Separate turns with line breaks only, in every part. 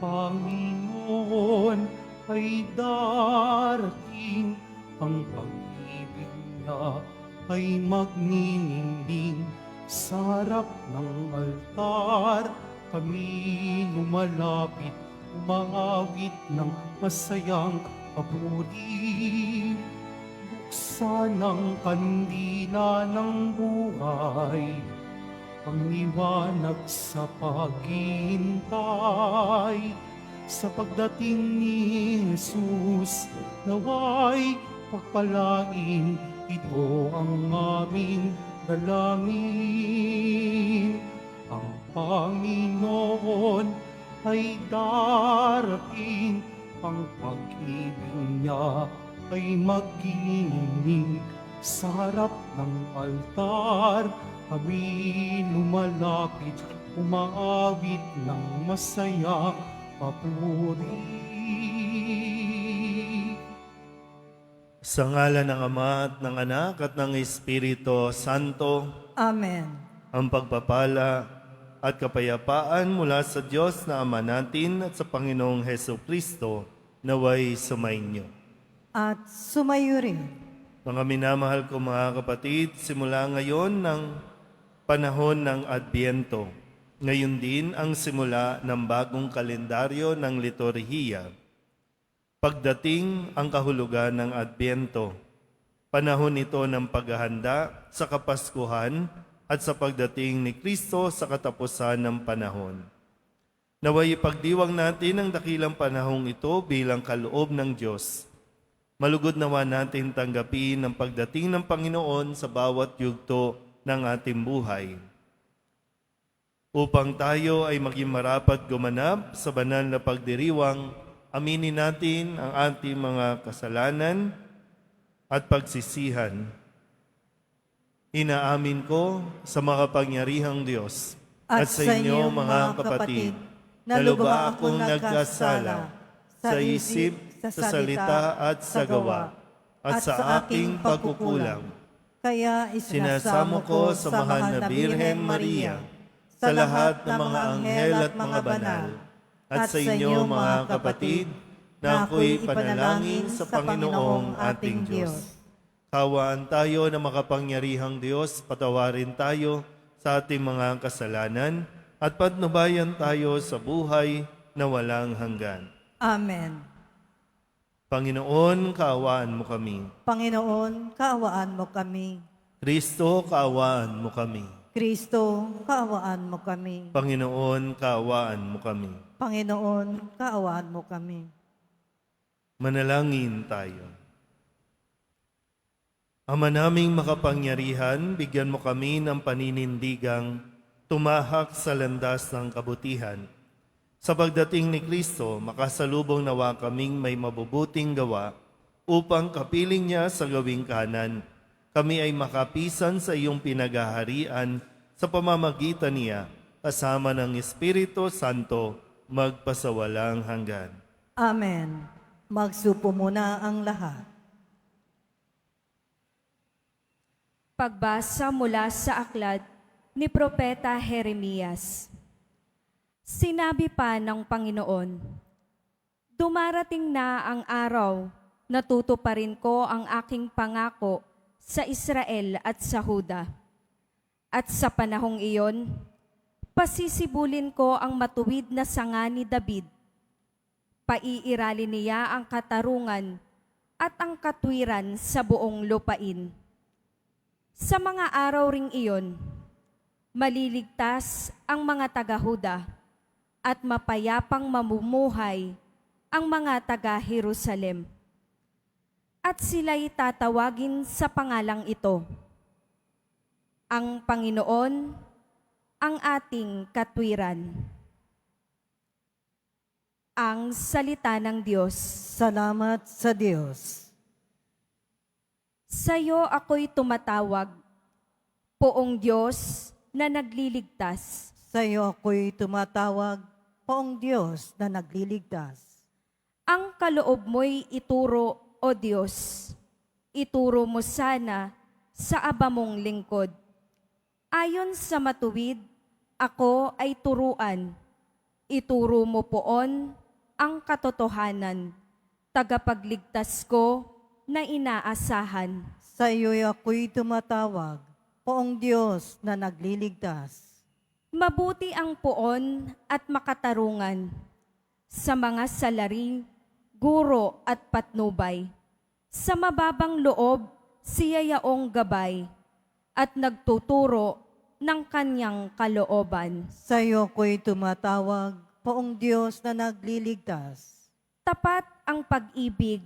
Panginoon ay darating, ang pag-ibig niya ay magniningning. Sa harap ng altar, kami lumalapit, umaawit ng masayang papuri. Buksan ang kandila ng buhay, pangliwanag sa paghihintay. Sa pagdating ni Jesus, naway pagpalain, ito ang aming dalangin. Ang Panginoon ay darating, ang pag-ibig niya ay magniningning. Sa harap ng altar, kami lumalapit, umaawit ng masayang papuri.
Sa ngalan ng Ama at ng Anak at ng Espiritu Santo,
Amen.
ang pagpapala at kapayapaan mula sa Diyos na Ama natin at sa Panginoong Heso Kristo naway sumainyo.
At sumayo rin.
Mga minamahal ko mga kapatid, simula ngayon ng panahon ng Adbyento. Ngayon din ang simula ng bagong kalendaryo ng liturhiya. Pagdating ang kahulugan ng Adbyento, panahon ito ng paghahanda sa Kapaskuhan at sa pagdating ni Kristo sa katapusan ng panahon. Naway ipagdiwang natin ang dakilang panahong ito bilang kaloob ng Diyos. Malugod nawa natin tanggapin ang pagdating ng Panginoon sa bawat yugto ng ating buhay. Upang tayo ay maging marapat gumanap sa banal na pagdiriwang, aminin natin ang ating mga kasalanan at pagsisihan. Inaamin ko sa makapangyarihang Diyos at sa inyo mga kapatid, na lubha akong nagkasala sa isip, sa salita at sa gawa, at sa aking pagkukulang.
Kaya
Sinasamo ko sa mahal na Birhen Maria, sa lahat ng mga anghel at mga banal, at sa inyo mga kapatid, na ako'y panalangin sa Panginoong ating Diyos. Kawaan tayo na makapangyarihang Diyos, patawarin tayo sa ating mga kasalanan, at patnubayan tayo sa buhay na walang hanggan.
Amen.
Panginoon, kaawaan mo kami.
Panginoon, kaawaan mo kami.
Kristo, kaawaan mo kami.
Kristo, kaawaan mo kami.
Panginoon, kaawaan mo kami.
Panginoon, kaawaan mo kami.
Manalangin tayo. Ama naming makapangyarihan, bigyan mo kami ng paninindigang tumahak sa landas ng kabutihan. Sa pagdating ni Kristo, makasalubong nawa kaming may mabubuting gawa upang kapiling niya sa gawing kanan. Kami ay makapisan sa iyong pinaghaharian sa pamamagitan niya kasama ng Espiritu Santo magpasawalang hanggan.
Amen. Magsupo muna ang lahat.
Pagbasa mula sa aklat ni Propeta Jeremias. Sinabi pa ng Panginoon, dumarating na ang araw na tutuparin ko ang aking pangako sa Israel at sa Huda. At sa panahong iyon, pasisibulin ko ang matuwid na sanga ni David. Paiiralin niya ang katarungan at ang katwiran sa buong lupain. Sa mga araw ring iyon, maliligtas ang mga taga-Huda at mapayapang mamumuhay ang mga taga-Jerusalem. At sila'y tatawagin sa pangalang ito, ang Panginoon, ang ating katwiran. Ang salita ng Diyos.
Salamat sa Diyos.
Sa'yo ako'y tumatawag, Poong Diyos na nagliligtas.
Sa iyo ako'y tumatawag, Poong Diyos na nagliligtas.
Ang kaloob mo'y ituro, O Diyos. Ituro mo sana sa aba mong lingkod. Ayon sa matuwid, ako ay turuan. Ituro mo poon ang katotohanan, tagapagligtas ko na inaasahan.
Sa iyo'y ako'y tumatawag, Poong Diyos na nagliligtas.
Mabuti ang poon at makatarungan sa mga salari, guro at patnubay. Sa mababang loob, siya yaong gabay at nagtuturo ng kanyang kalooban.
Sa iyo ako'y tumatawag, Poong Diyos na nagliligtas.
Tapat ang pag-ibig,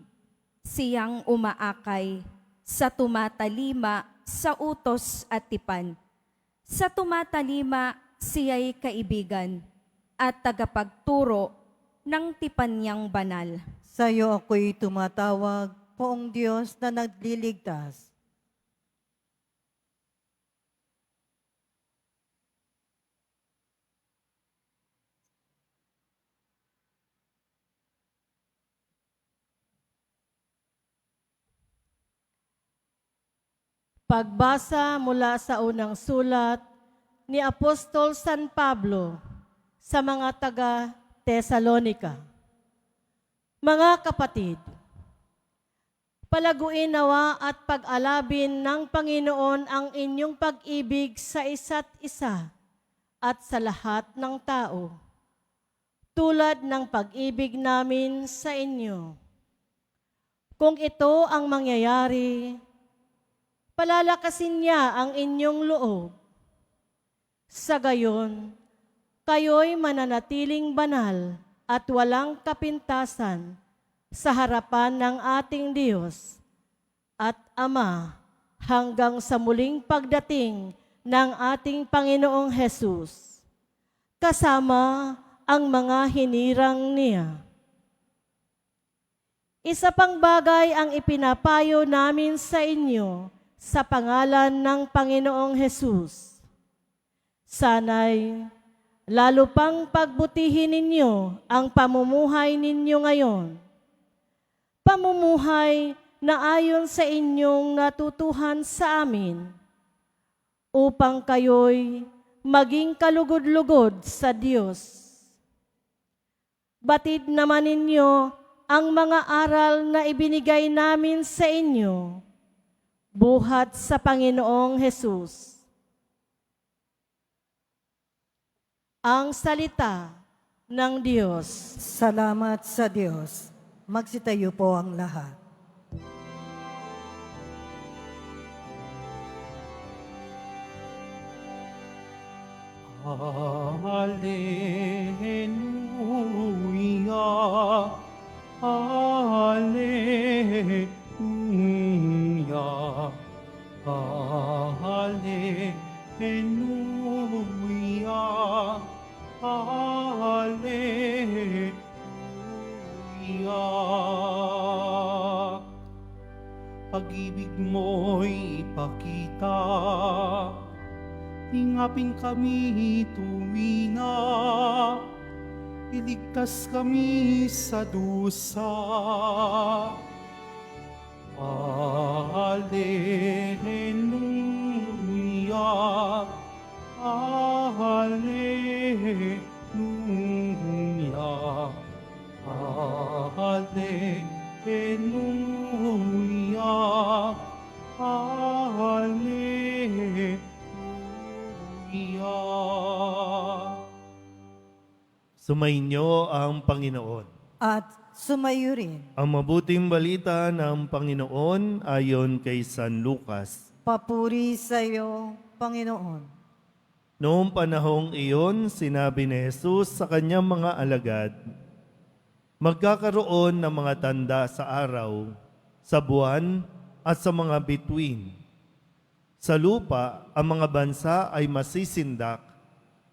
siyang umaakay sa tumatalima sa utos at tipan. Sa tumatalima, siya'y kaibigan at tagapagturo ng tipan niyang banal.
Sa iyo ako'y tumatawag, Poong Diyos na nagliligtas.
Pagbasa mula sa unang sulat ni Apostol San Pablo sa mga taga-Tesalonika. Mga kapatid, palaguin nawa at pag-alabin ng Panginoon ang inyong pag-ibig sa isa't isa at sa lahat ng tao, tulad ng pag-ibig namin sa inyo. Kung ito ang mangyayari, palalakasin niya ang inyong loob. Sa gayon, kayo'y mananatiling banal at walang kapintasan sa harapan ng ating Diyos at Ama hanggang sa muling pagdating ng ating Panginoong Hesus, kasama ang mga hinirang niya. Isa pang bagay ang ipinapayo namin sa inyo sa pangalan ng Panginoong Hesus. Sana'y lalo pang pagbutihin ninyo ang pamumuhay ninyo ngayon. Pamumuhay na ayon sa inyong natutuhan sa amin, upang kayo'y maging kalugod-lugod sa Diyos. Batid naman ninyo ang mga aral na ibinigay namin sa inyo, buhat sa Panginoong Hesus. Ang salita ng Diyos.
Salamat sa Diyos. Magsitayo po ang lahat.
Hallelujah, Hallelujah, Hallelujah, Hallelujah. Pag-ibig mo'y ipakita, tingapin kami tuwina, iligtas kami sa dusa. Hallelujah, Hallelujah, Hallelujah, Hallelujah.
Sumainyo ang Panginoon.
At sumayo rin.
Ang mabuting balita ng Panginoon ayon kay San Lucas.
Papuri sa iyo, Panginoon.
Noong panahong iyon, sinabi ni Jesus sa kanyang mga alagad, magkakaroon ng mga tanda sa araw, sa buwan at sa mga bituin. Sa lupa, ang mga bansa ay masisindak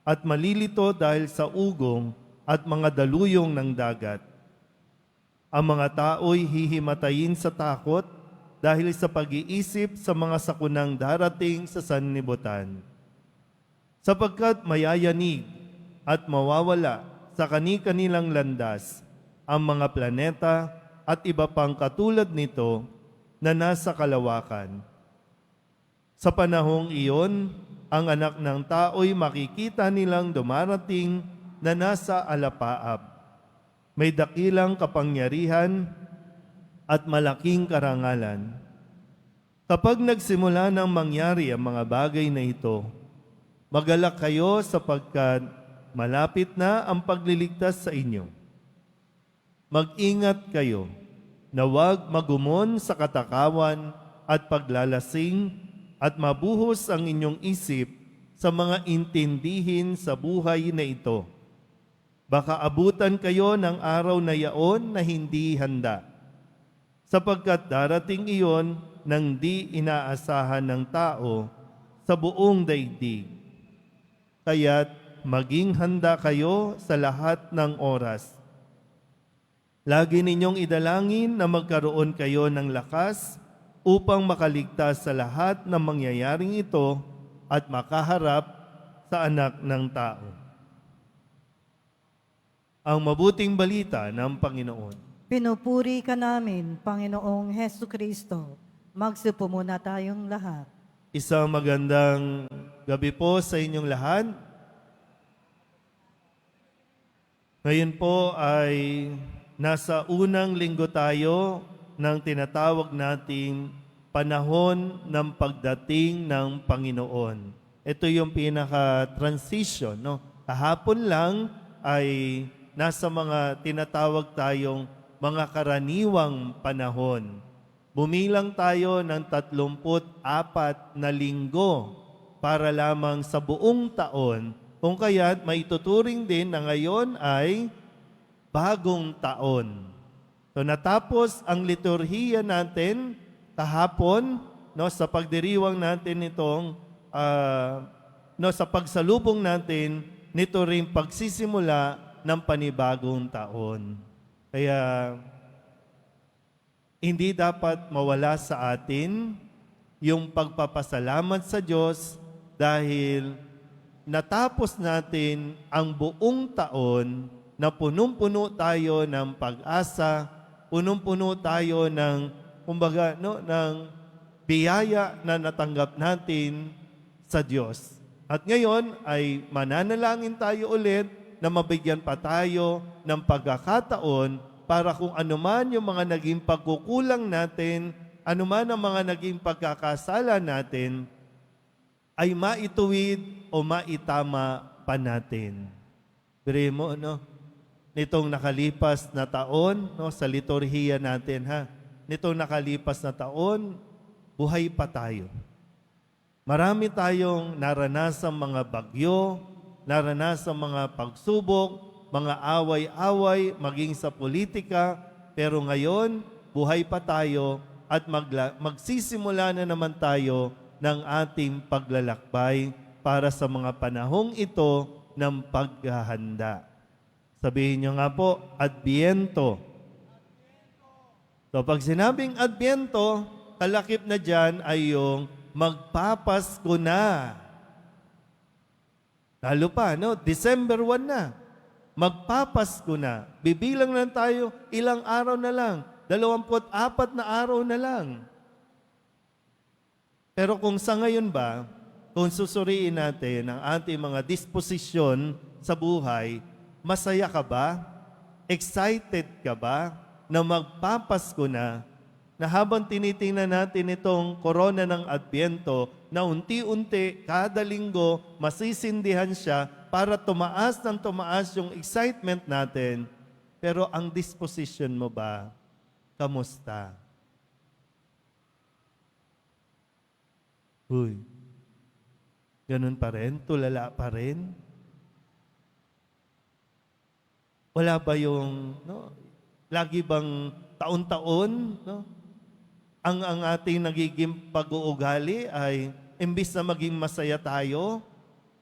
at malilito dahil sa ugong at mga daluyong ng dagat. Ang mga tao'y hihimatayin sa takot dahil sa pag-iisip sa mga sakunang darating sa sanlibutan. Sapagkat mayayanig at mawawala sa kani-kanilang landas ang mga planeta at iba pang katulad nito na nasa kalawakan. Sa panahong iyon, ang anak ng tao'y makikita nilang dumarating na nasa alapaap. May dakilang kapangyarihan at malaking karangalan. Kapag nagsimula nang mangyari ang mga bagay na ito, magalak kayo sapagkat malapit na ang pagliligtas sa inyo. Mag-ingat kayo na huwag magumon sa katakawan at paglalasing at mabuhos ang inyong isip sa mga intindihin sa buhay na ito. Baka abutan kayo ng araw na yaon na hindi handa, sapagkat darating iyon nang di inaasahan ng tao sa buong daigdig. Kaya't maging handa kayo sa lahat ng oras. Lagi ninyong idalangin na magkaroon kayo ng lakas upang makaligtas sa lahat ng mangyayaring ito at makaharap sa anak ng tao. Ang mabuting balita ng Panginoon.
Pinupuri ka namin, Panginoong Hesu Kristo. Magsipo muna tayong lahat.
Isang magandang gabi po sa inyong lahat. Ngayon po ay nasa unang linggo tayo ng tinatawag nating panahon ng pagdating ng Panginoon. Ito yung pinaka-transition, no? Kahapon lang ay nasa mga tinatawag tayong mga karaniwang panahon. Bumilang tayo ng 34 na linggo para lamang sa buong taon, kung kaya't maituturing din na ngayon ay bagong taon. So natapos ang liturhiya natin kahapon, no, sa pagdiriwang natin itong sa pagsalubong natin nito ring pagsisimula ng panibagong taon. Kaya hindi dapat mawala sa atin yung pagpapasalamat sa Diyos dahil natapos natin ang buong taon na punong-puno tayo ng pag-asa, punong-puno tayo ng ng biyaya na natanggap natin sa Diyos. At ngayon ay mananalangin tayo ulit na mabigyan pa tayo ng pagkakataon para kung anuman yung mga naging pagkukulang natin, anuman ang mga naging pagkakasala natin, ay maituwid o maitama pa natin. Bire mo, no? Nitong nakalipas na taon, no, sa liturhiya natin, ha? Nitong nakalipas na taon, buhay pa tayo. Marami tayong naranasang mga bagyo, naranasang mga pagsubok, mga away-away, maging sa politika, pero ngayon, buhay pa tayo at magsisimula na naman tayo ng ating paglalakbay para sa mga panahong ito ng paghahanda. Sabihin nyo nga po, Adbyento. So pag sinabing Adbyento, kalakip na dyan ay yung magpapasko na. Lalo pa, no? December 1 na. Magpapasko na. Bibilang lang tayo, ilang araw na lang. 24 na araw na lang. Pero kung sa ngayon ba, kung susuriin natin ang ating mga disposisyon sa buhay, masaya ka ba? Excited ka ba na magpapasko na habang tinitingnan natin itong korona ng Adbyento na unti-unti, kada linggo, masisindihan siya para tumaas ng tumaas yung excitement natin. Pero ang disposition mo ba, kamusta? Uy, ganun pa rin? Tulala pa rin? Wala ba yung, no, lagi bang taon-taon, no, ang ating nagiging pag-uugali ay imbis na maging masaya tayo,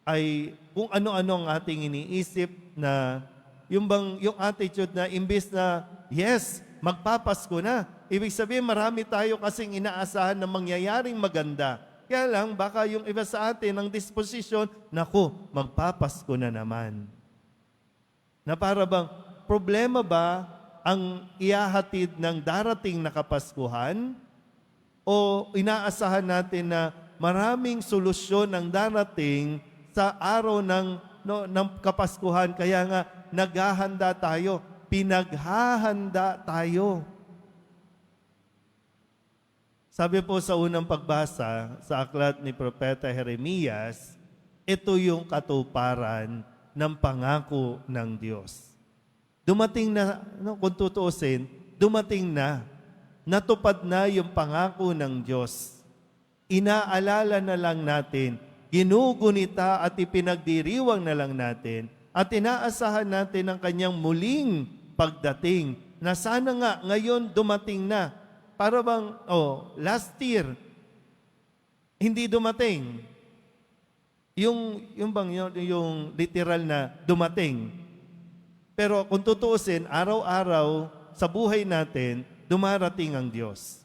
ay kung ano-ano ang ating iniisip na yung attitude na imbis na, yes, magpapasko na. Ibig sabihin, marami tayo kasing inaasahan na mangyayaring maganda. Kaya lang, baka yung iba sa atin, ang disposition, naku, magpapasko na naman. Na para bang, problema ba ang ihahatid ng darating na Kapaskuhan? O inaasahan natin na maraming solusyon ang darating sa araw ng ng Kapaskuhan. Kaya nga, naghahanda tayo. Pinaghahanda tayo. Sabi po sa unang pagbasa sa aklat ni Propeta Jeremias, ito yung katuparan ng pangako ng Diyos. Dumating na, kung tutuusin, dumating na. Natupad na yung pangako ng Diyos. Inaalala na lang natin, ginugunita at ipinagdiriwang na lang natin, at inaasahan natin ang kanyang muling pagdating, na sana nga ngayon dumating na. Para bang, last year, hindi dumating. Yung literal na dumating. Pero kung tutuusin, araw-araw sa buhay natin, dumarating ang Diyos.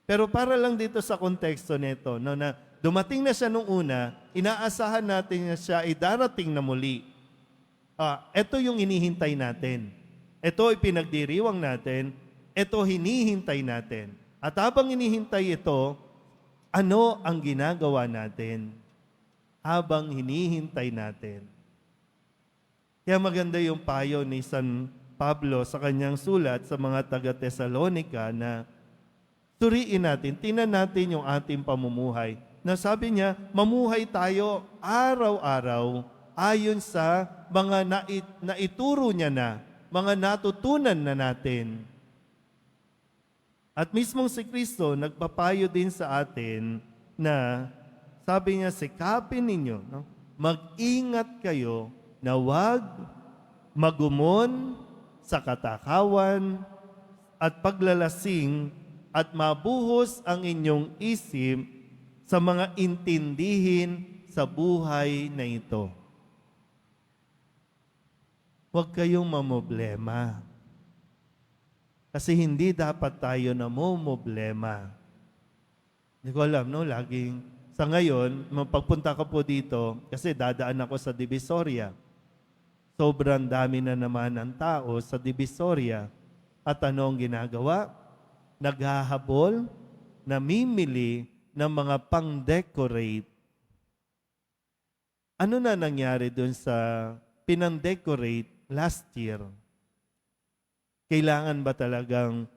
Pero para lang dito sa konteksto nito, na dumating na siya nung una, inaasahan natin na siya ay darating na muli. Ito yung inihintay natin. Ito ay pinagdiriwang natin. Ito hinihintay natin. At habang hinihintay ito, ano ang ginagawa natin habang hinihintay natin? Kaya maganda yung payo ni San Pablo sa kanyang sulat sa mga taga-Tesalonica na suriin natin, tingnan natin yung ating pamumuhay. Na sabi niya, mamuhay tayo araw-araw ayon sa mga naituro niya na, mga natutunan na natin. At mismong si Kristo nagpapayo din sa atin na sabi niya, sikapin ninyo, mag-ingat kayo na huwag magumon sa katakawan at paglalasing at mabuhos ang inyong isip sa mga intindihin sa buhay na ito. Huwag kayong mamoblema. Kasi hindi dapat tayo namomoblema. Hindi ko alam, laging, sa ngayon, pagpunta ko po dito, kasi dadaan ako sa Divisoria. Sobrang dami na naman ng tao sa Divisoria. At ano ang ginagawa? Naghahabol, namimili ng mga pang-decorate. Ano na nangyari dun sa pinang-decorate last year? Kailangan ba talagang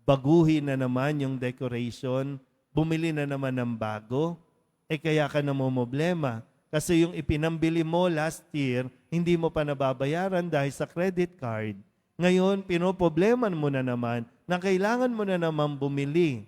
baguhin na naman yung decoration? Bumili na naman ng bago? Kaya ka namomblema. Kasi yung ipinambili mo last year, hindi mo pa nababayaran dahil sa credit card. Ngayon, pinoproblema mo na naman na kailangan mo na naman bumili.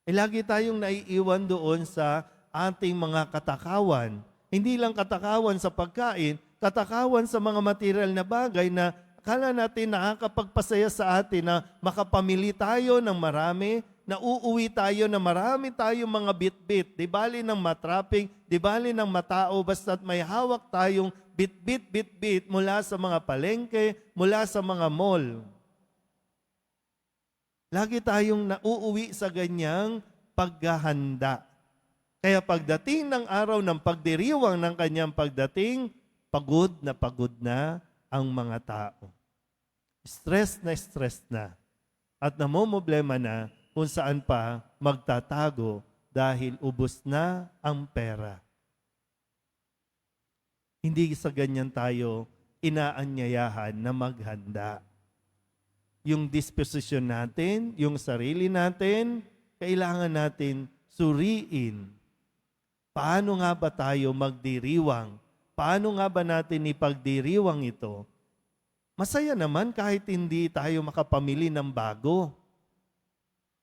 Lagi tayong naiiwan doon sa ating mga katakawan. Hindi lang katakawan sa pagkain, katakawan sa mga material na bagay na akala natin nakakapagpasaya sa atin na makapamili tayo ng marami, na uuwi tayo na marami tayong mga bit-bit. Di bali ng matrapping, di bali ng matao, basta't may hawak tayong bit-bit mula sa mga palengke, mula sa mga mall. Lagi tayong nauuwi sa ganyang paghahanda. Kaya pagdating ng araw ng pagdiriwang ng kanyang pagdating, pagod na ang mga tao. Stress na. At namomoblema na kung saan pa magtatago dahil ubos na ang pera. Hindi sa ganyan tayo inaanyayahan na maghanda. Yung disposisyon natin, yung sarili natin, kailangan natin suriin. Paano nga ba tayo magdiriwang? Paano nga ba natin ipagdiriwang ito? Masaya naman kahit hindi tayo makapamili ng bago.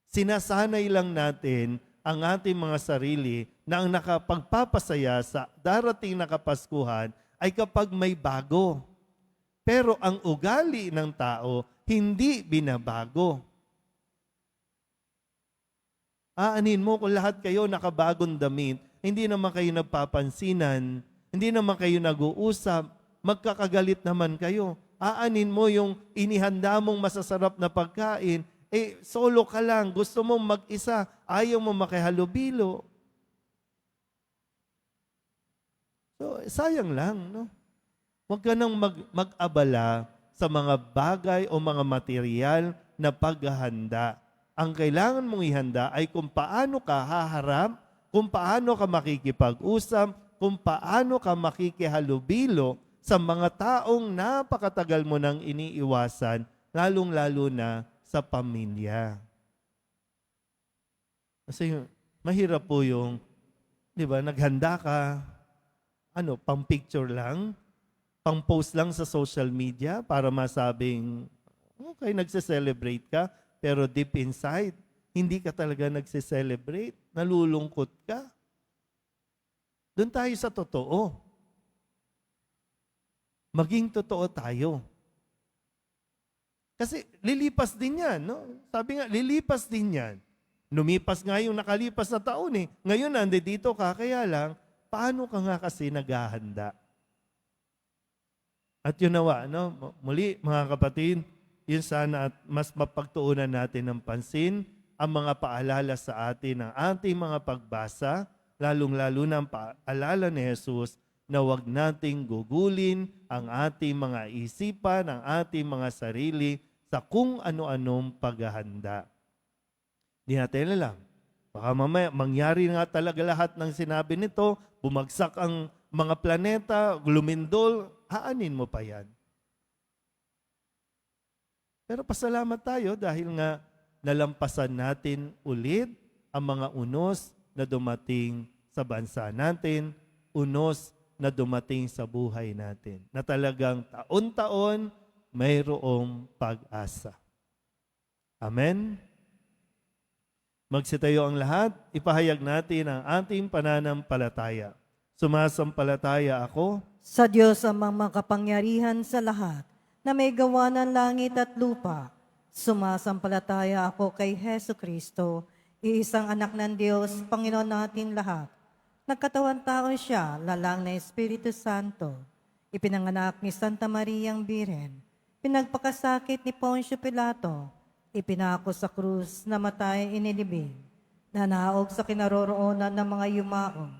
Sinasanay lang natin ang ating mga sarili na ang nakapagpapasaya sa darating na Kapaskuhan ay kapag may bago. Pero ang ugali ng tao, hindi binabago. Aanin mo kung lahat kayo nakabagong damit, hindi naman kayo nagpapansinan, hindi naman kayo nag-uusap, magkakagalit naman kayo. Aanin mo yung inihanda mong masasarap na pagkain, solo ka lang, gusto mong mag-isa, ayaw mo makihalubilo. So, sayang lang, no? Huwag ka nang mag-abala sa mga bagay o mga material na paghahanda. Ang kailangan mong ihanda ay kung paano ka haharap, kung paano ka makikipag-usap, kung paano ka makikihalubilo sa mga taong napakatagal mo nang iniiwasan, lalong-lalo na sa pamilya. Kasi mahirap po yung, di ba, naghanda ka, pang picture lang, pang post lang sa social media para masabing, okay, nagse-celebrate ka, pero deep inside, hindi ka talaga nagse-celebrate, nalulungkot ka. Doon tayo sa totoo. Maging totoo tayo. Kasi lilipas din yan, no? Sabi nga, lilipas din yan. Lumipas nga yung nakalipas na taon eh. Ngayon, nandito ka, kaya lang, paano ka nga kasi naghahanda? At yun nawa, no? Muli, mga kapatid, yun sana at mas mapagtuunan natin ng pansin ang mga paalala sa atin ng ating mga pagbasa, lalong-lalo na ang paalala ni Jesus na huwag nating gugulin ang ating mga isipan, ang ating mga sarili sa kung ano-anong paghahanda. Di natin alam. Baka mamaya, mangyari nga talaga lahat ng sinabi nito, bumagsak ang mga planeta, lumindol, haanin mo pa yan. Pero pasalamat tayo dahil nga nalampasan natin ulit ang mga unos na dumating sa bansa natin, unos na dumating sa buhay natin, na talagang taon-taon mayroong pag-asa. Amen? Magsitayo ang lahat, ipahayag natin ang ating pananampalataya. Sumasampalataya ako
Sa Diyos amang makapangyarihan sa lahat, na may gawa ng langit at lupa. Sumasampalataya ako kay Hesu Kristo, iisang anak ng Diyos, Panginoon natin lahat. Nagkatawan tao siya, lalang na Espiritu Santo. Ipinanganak ni Santa Mariang Birhen. Pinagpakasakit ni Poncio Pilato. Ipinako sa krus, namatay, inilibing. Nanaog sa kinaroroonan ng mga yumaong.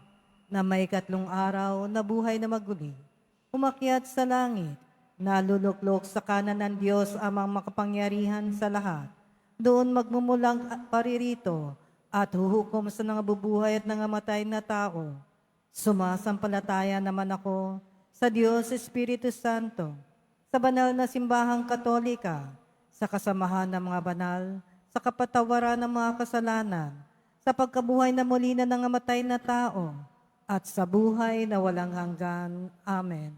Na may 3 araw na buhay na maguli. Umakyat sa langit. Naluluklok sa kanan ng Diyos amang makapangyarihan sa lahat. Doon magmumulang paririto at huhukom sa nangabubuhay at nangamatay na tao. Sumasampalataya naman ako sa Diyos Espiritu Santo, sa banal na simbahang katolika, sa kasamahan ng mga banal, sa kapatawaran ng mga kasalanan, sa pagkabuhay na muli na nangamatay na tao, at sa buhay na walang hanggan. Amen.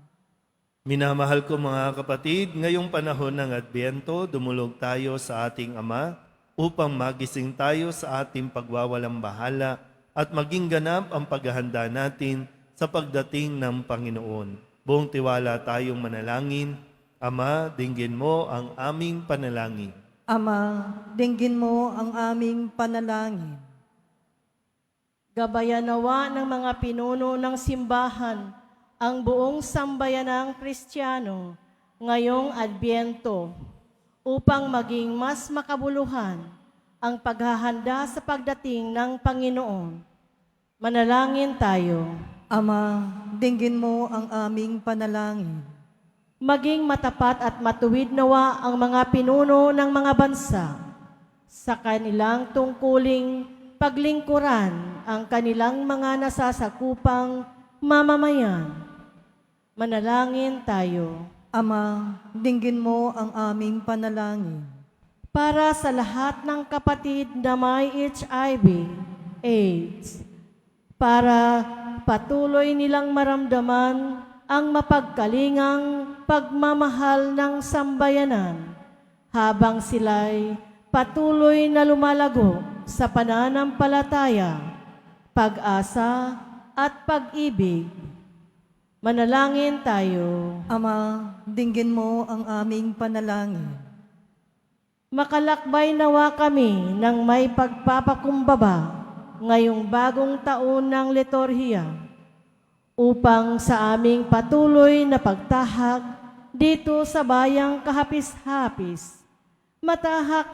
Minamahal ko mga kapatid, ngayong panahon ng Adbyento, dumulog tayo sa ating Ama upang magising tayo sa ating pagwawalang-bahala at maging ganap ang paghahanda natin sa pagdating ng Panginoon. Buong tiwala tayong manalangin. Ama, dinggin mo ang aming panalangin.
Ama, dinggin mo ang aming panalangin.
Gabayan nawa ng mga pinuno ng simbahan ang buong sambayanang Kristiyano ngayong Adbyento upang maging mas makabuluhan ang paghahanda sa pagdating ng Panginoon. Manalangin tayo.
Ama, dinggin mo ang aming panalangin.
Maging matapat at matuwid nawa ang mga pinuno ng mga bansa sa kanilang tungkuling paglingkuran ang kanilang mga nasasakupang mamamayan. Manalangin tayo.
Ama, dinggin mo ang aming panalangin.
Para sa lahat ng kapatid na may HIV, AIDS, para patuloy nilang maramdaman ang mapagkalingang pagmamahal ng sambayanan habang sila'y patuloy na lumalago sa pananampalataya, pag-asa at pag-ibig. Manalangin tayo.
Ama, dinggin mo ang aming panalangin.
Makalakbay nawa kami ng may pagpapakumbaba ngayong bagong taon ng liturhiya upang sa aming patuloy na pagtahak dito sa bayang kahapis-hapis, matahak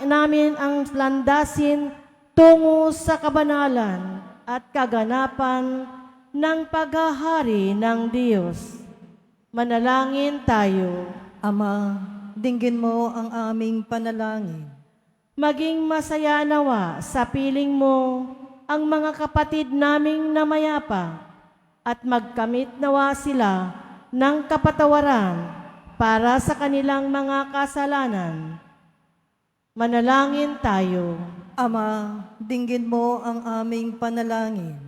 namin ang landasin tungo sa kabanalan at kaganapan ng paghahari ng Diyos. Manalangin tayo.
Ama, dinggin mo ang aming panalangin.
Maging masaya nawa sa piling mo ang mga kapatid naming namayapa at magkamit nawa sila ng kapatawaran para sa kanilang mga kasalanan. Manalangin tayo.
Ama, dinggin mo ang aming panalangin.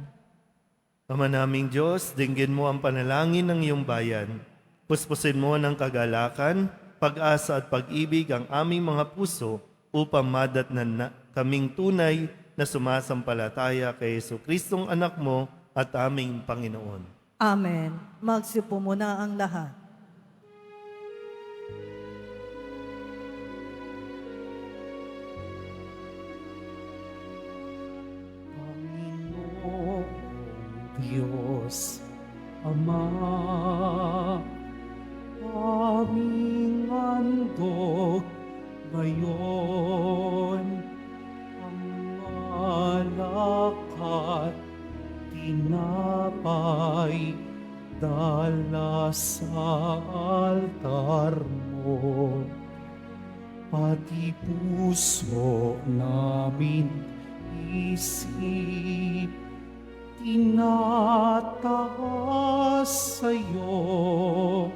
Ama naming Diyos, dinggin mo ang panalangin ng iyong bayan. Puspusin mo ng kagalakan, pag-asa at pag-ibig ang aming mga puso upang madatnan na kaming tunay na sumasampalataya kay Jesucristong anak mo at aming Panginoon.
Amen. Magsipo muna ang lahat.
Panginoong Diyos, Ama, aming handog ngayon, ang alak at tinapay dala sa altar mo. Pati puso namin isip tinataas sa'yo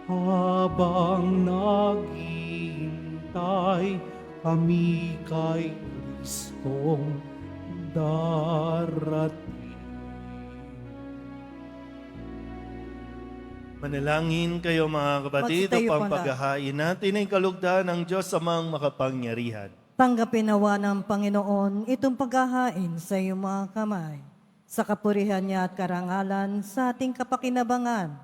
habang naghihintay kami kay Kristong darating.
Manalangin kayo mga kapatid
Magtayo
upang
po na.
paghahain natin ay kalugdan ng Diyos amang makapangyarihan.
Tanggapin nawa ng Panginoon itong paghahain sa iyong mga kamay, sa kapurihan niya at karangalan sa ating kapakinabangan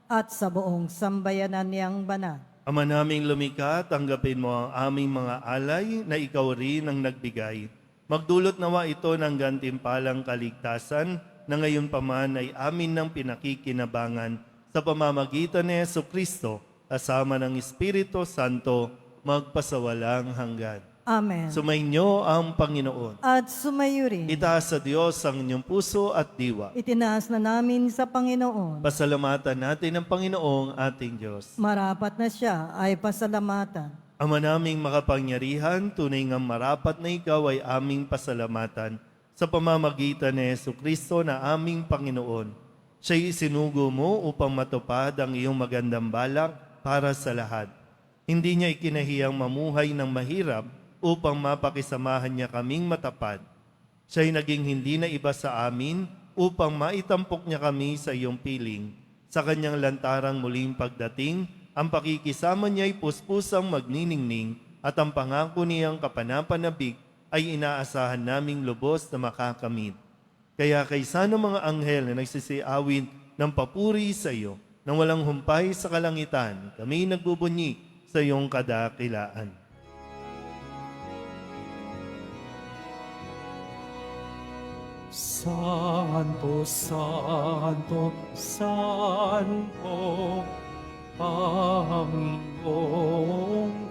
at sa buong sambayanan niyang banal.
Ama naming lumikha, tanggapin mo ang aming mga alay na ikaw rin ang nagbigay. Magdulot nawa ito ng gantimpalang kaligtasan na ngayon pa man ay amin ng pinakikinabangan sa pamamagitan ni Jesucristo, kasama ng Espiritu Santo, magpasawalang hanggan.
Amen.
Sumainyo ang Panginoon.
At sumayo rin.
Itaas sa Diyos ang inyong puso at diwa.
Itinaas na namin sa Panginoon.
Pasalamatan natin ang Panginoong ating Diyos.
Marapat na siya ay pasalamatan.
Ama naming makapangyarihan, tunay nga marapat na ikaw ay aming pasalamatan sa pamamagitan ni Jesucristo na aming Panginoon. Siya'y isinugo mo upang matupad ang iyong magandang balak para sa lahat. Hindi niya ikinahiyang mamuhay ng mahirap upang mapakisamahan niya kaming matapat. Siya'y naging hindi na iba sa amin upang maitampok niya kami sa iyong piling. Sa kanyang lantarang muling pagdating, ang pakikisama niya'y puspusang magniningning at ang pangako niyang kapanapanabik ay inaasahan naming lubos na makakamit. Kaya kaysa ng mga anghel na nagsisiawin ng papuri sa iyo, nang walang humpay sa kalangitan, kami nagbubunyi sa iyong kadakilaan.
Santo, Santo, Santo, Panginoong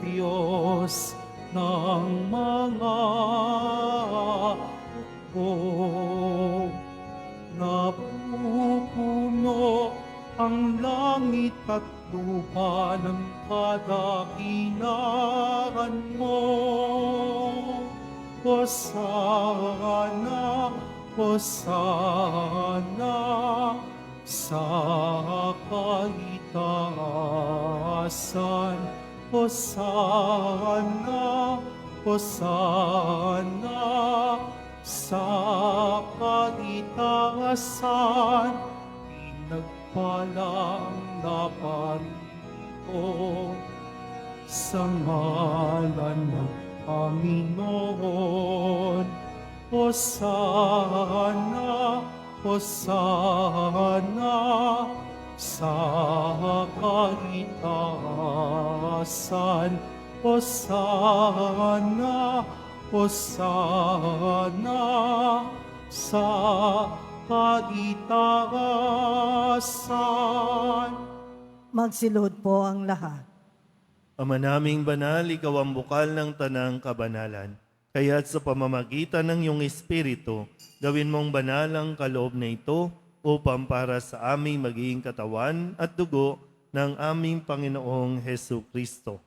Diyos ng mga hukbo. Napupuno ang langit at lupa ng kadakilaan mo. Hosana, Hosana sa kaitaasan. Hosana, Hosana sa kaitaasan. Pinagpalang naparito sa ngalan ng Panginoon. Hosana, Hosana sa kaitaasan. Hosana, Hosana sa kaitaasan.
Magsilod po ang lahat.
Ama naming banal, ikaw ang bukal ng tanang kabanalan. Kaya't sa pamamagitan ng iyong Espiritu, gawin mong banal ang kaloob na ito upang para sa aming magiging katawan at dugo ng aming Panginoong Hesu Kristo.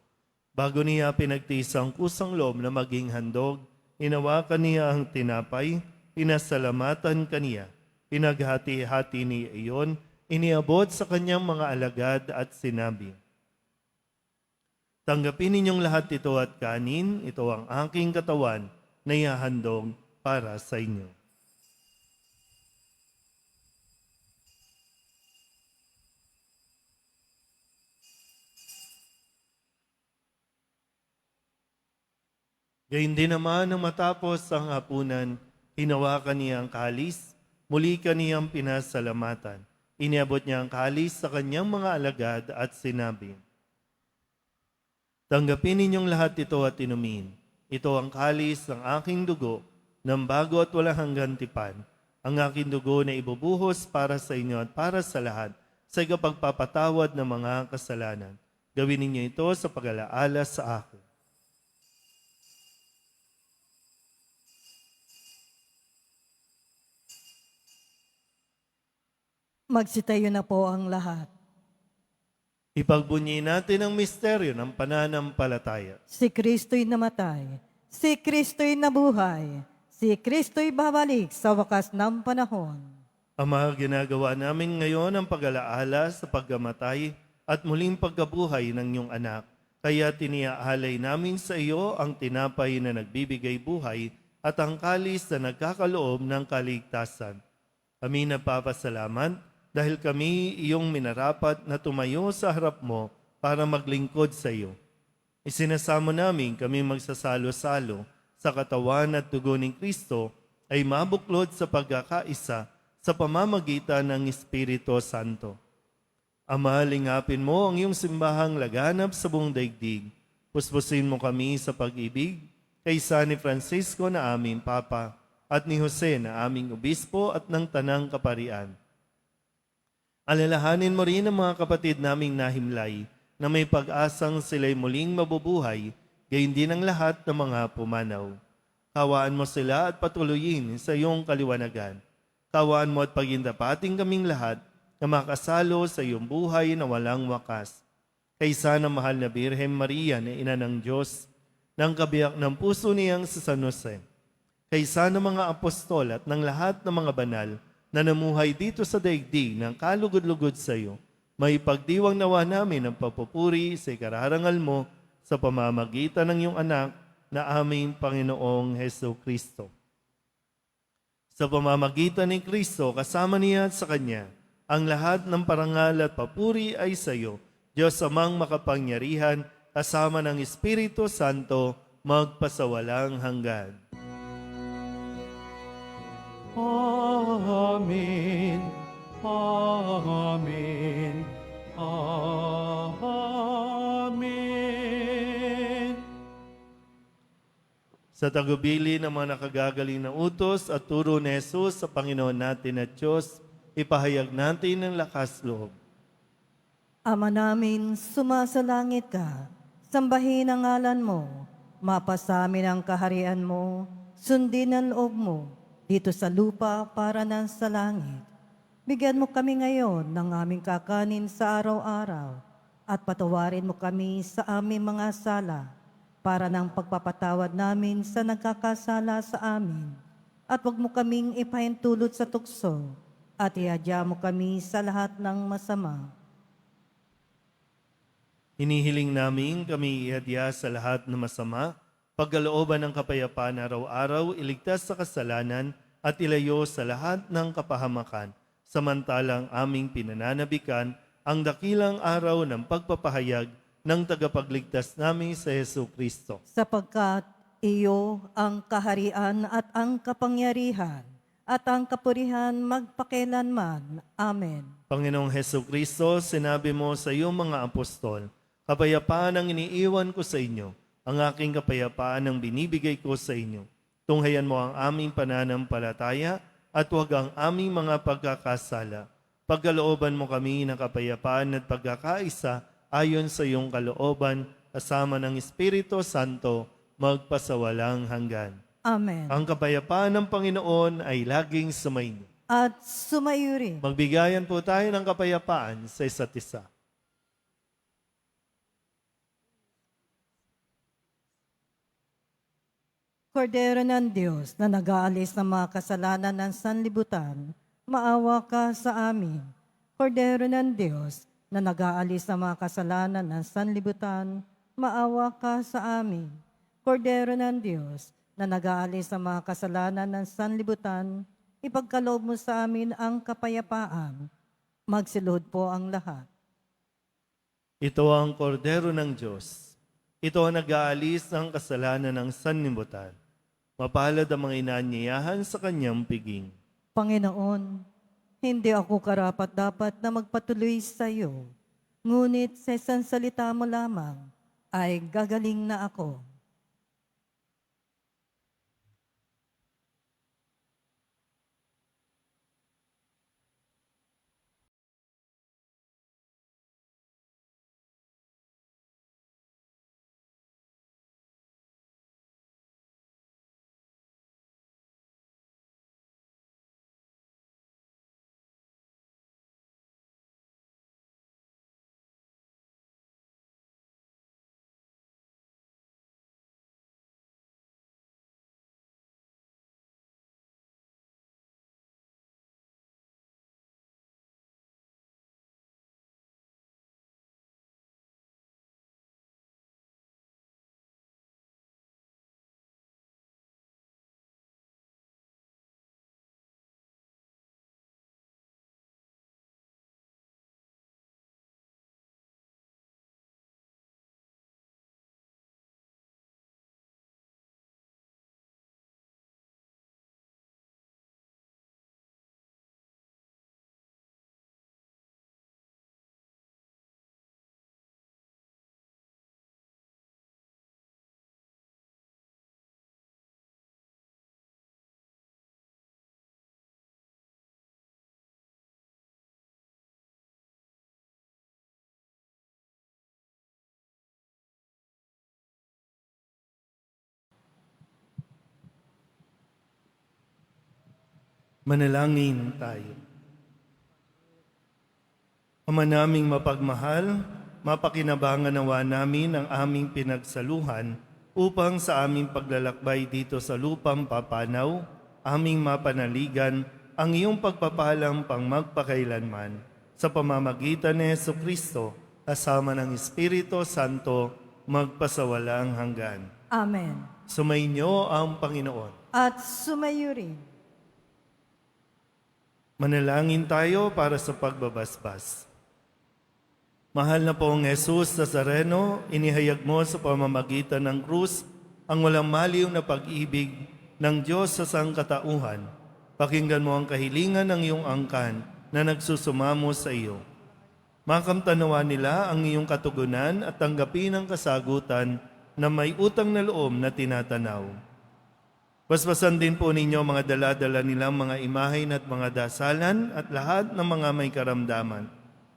Bago niya pinagtiis ang kusang loob na maging handog, inawakan niya ang tinapay, pinasalamatan kaniya. Pinaghati-hati niya iyon, iniabot sa kanyang mga alagad at sinabi, "Tanggapin ninyong lahat ito at kanin, ito ang aking katawan na ihahandog para sa inyo." Gayun din naman nang matapos ang hapunan, hinawakan niya ang kalis, muli kaniyang pinasalamatan. Iniabot niya ang kalis sa kanyang mga alagad at sinabi, "Tanggapin ninyong lahat ito at inumin. Ito ang kalis ng aking dugo, ng bago at walang hanggang tipan. Ang aking dugo na ibubuhos para sa inyo at para sa lahat sa ikapagpapatawad ng mga kasalanan. Gawin ninyo ito sa pag-alaala sa akin."
Magsitayo na po ang lahat.
Ipagbunyi natin ang misteryo ng pananampalataya.
Si Kristo'y namatay, si Kristo'y nabuhay, si Kristo'y babalik sa wakas ng panahon.
Ama, ginagawa namin ngayon ang pag-alaala sa pagkamatay at muling pagkabuhay ng iyong anak. Kaya tiniaalay namin sa iyo ang tinapay na nagbibigay buhay at ang kalis na nagkakaloob ng kaligtasan. Kami nagpapasalamat dahil kami iyong minarapat na tumayo sa harap mo para maglingkod sa iyo. Isinasamo namin kami magsasalo-salo sa katawan at dugo ni Kristo ay mabuklod sa pagkakaisa sa pamamagitan ng Espiritu Santo. Ama, lingapin mo ang iyong simbahang laganap sa buong daigdig. Puspusin mo kami sa pag-ibig kay San Francisco na aming Papa at ni Jose na aming Obispo at ng Tanang Kaparian. Alalahanin mo rin ang mga kapatid naming nahimlay na may pag-asang sila'y muling mabubuhay, gayon din ang lahat ng mga pumanaw. Kawaan mo sila at patuloyin sa iyong kaliwanagan. Kawaan mo at pagindapating kaming lahat na makasalo sa iyong buhay na walang wakas. Kaysa ng mahal na Birhen Maria na Ina ng Diyos, ng kabiyak ng puso niyang sa San Jose. Kaysa ng mga apostol at ng lahat ng mga banal na namuhay dito sa daigdig ng kalugod-lugod sa iyo, may pagdiwang nawa namin ang papupuri sa ikararangal mo sa pamamagitan ng iyong anak na aming Panginoong Heso Kristo. Sa pamamagitan ni Kristo, kasama niya at sa Kanya, ang lahat ng parangal at papuri ay sa iyo, Diyos amang makapangyarihan, kasama ng Espiritu Santo, magpasawalang hanggan.
Amen. Amen. Amen.
Sa tagubili ng mga nakagagaling na utos at turo ni Jesus sa Panginoon natin at Diyos, ipahayag natin ng lakas loob.
Ama namin, sumasalangit ka, sambahin ang ngalan mo, mapasamin ang kaharian mo, sundin ang loob mo, dito sa lupa para nan sa langit. Bigyan mo kami ngayon ng aming kakanin sa araw-araw at patawarin mo kami sa aming mga sala para ng pagpapatawad namin sa nagkakasala sa amin. At huwag mo kaming ipahintulot sa tukso at iadya mo kami sa lahat ng masama.
Hinihiling namin kami iadya sa lahat ng masama, pagkalooban ng kapayapaan araw-araw, iligtas sa kasalanan at ilayo sa lahat ng kapahamakan, samantalang aming pinananabikan ang dakilang araw ng pagpapahayag ng tagapagligtas namin sa Hesu Kristo.
Sapagkat iyo ang kaharian at ang kapangyarihan at ang kapurihan magpakilanman. Amen.
Panginoong Hesu Kristo, sinabi mo sa iyong mga apostol, "Kapayapaan ang iniiwan ko sa inyo, ang aking kapayapaan ang binibigay ko sa inyo. Tunghayan mo ang aming pananampalataya at huwag ang aming mga pagkakasala. Pagkalooban mo kami ng kapayapaan at pagkakaisa ayon sa iyong kalooban, kasama ng Espiritu Santo, magpasawalang hanggan."
Amen.
Ang kapayapaan ng Panginoon ay laging sumainyo.
At sumayo rin.
Magbigayan po tayo ng kapayapaan sa isa't isa.
Kordero ng Diyos na nag-aalis ng mga kasalanan ng sanlibutan, maawa ka sa amin. Kordero ng Diyos, na nag-aalis sa mga kasalanan ng sanlibutan, maawa ka sa amin. Kordero ng Diyos, na nag-aalis sa mga kasalanan ng sanlibutan, ipagkaloob mo sa amin ang kapayapaan. Magsiluhod po ang lahat.
Ito ang kordero ng Diyos. Ito ang nag-aalis ng kasalanan ng sanlibutan. Mapalad ang mga inaanyayahan sa kanyang piging.
Panginoon, hindi ako karapat-dapat na magpatuloy sa iyo. Ngunit sa isang salita mo lamang ay gagaling na ako.
Manalangin tayo. Ama naming mapagmahal, mapakinabangan nawa namin ang aming pinagsaluhan upang sa aming paglalakbay dito sa lupang papanaw, aming mapanaligan ang iyong pagpapalang pang magpakailanman. Sa pamamagitan ni Jesucristo, kasama ng Espiritu Santo, magpasawalang hanggan.
Amen.
Sumainyo ang Panginoon.
At sumayo rin.
Manalangin tayo para sa pagbabasbas. Mahal na pong Jesus Nazareno, inihayag mo sa pamamagitan ng krus ang walang maliw na pag-ibig ng Diyos sa sangkatauhan. Pakinggan mo ang kahilingan ng iyong angkan na nagsusumamo sa iyo. Makamtanawa nila ang iyong katugunan at tanggapin ang kasagutan na may utang na loob na tinatanaw. Basbasan din po ninyo mga dala-dala nilang mga imahen at mga dasalan at lahat ng mga may karamdaman.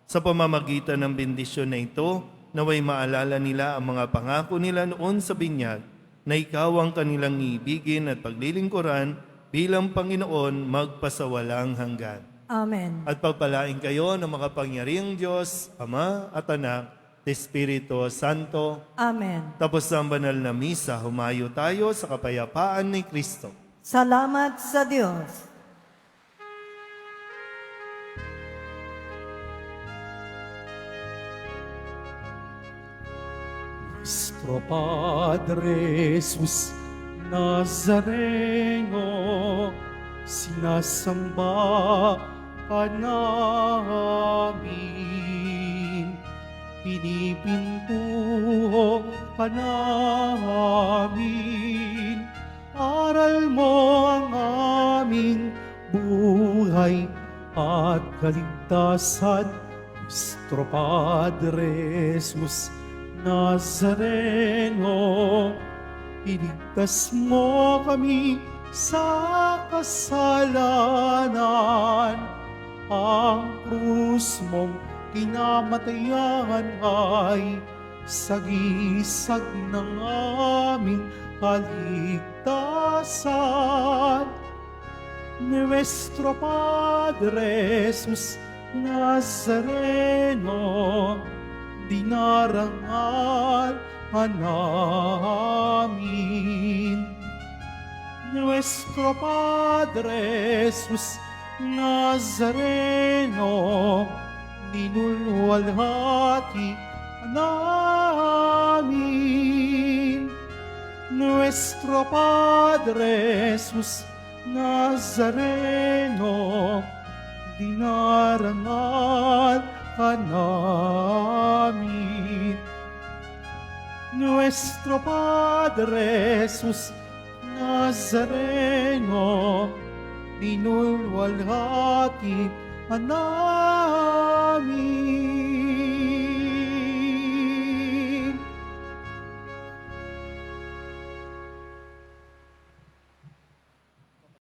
Sa pamamagitan ng bendisyon na ito, naway maalala nila ang mga pangako nila noon sa binyag na ikaw ang kanilang iibigin at paglilingkuran bilang Panginoon magpasawalang hanggan.
Amen.
At pagpalain kayo ng makapangyarihang Diyos, Ama at Anak, Espiritu Santo.
Amen.
Tapos na ang banal na misa, humayo tayo sa kapayapaan ni Kristo.
Salamat sa Diyos.
Nuestro Padre Jesus Nazareno, sinasamba ka namin. Pinipintuho ka namin, aral mo ang aming buhay at kaligtasan. Nuestro Padre Jesus Nazareno, iligtas mo kami sa kasalanan. Ang krus mong kinamatayan ay sagisag ng aming kaligtasan. Nuestro Padre Jesus Nazareno, dinarangal ka namin. Nuestro Padre Jesus Nazareno, ninulwalhati namin. Nuestro Padre Jesus Nazareno, dinarangal ka namin. Nuestro Padre Jesus Nazareno, dinulwalhati namin.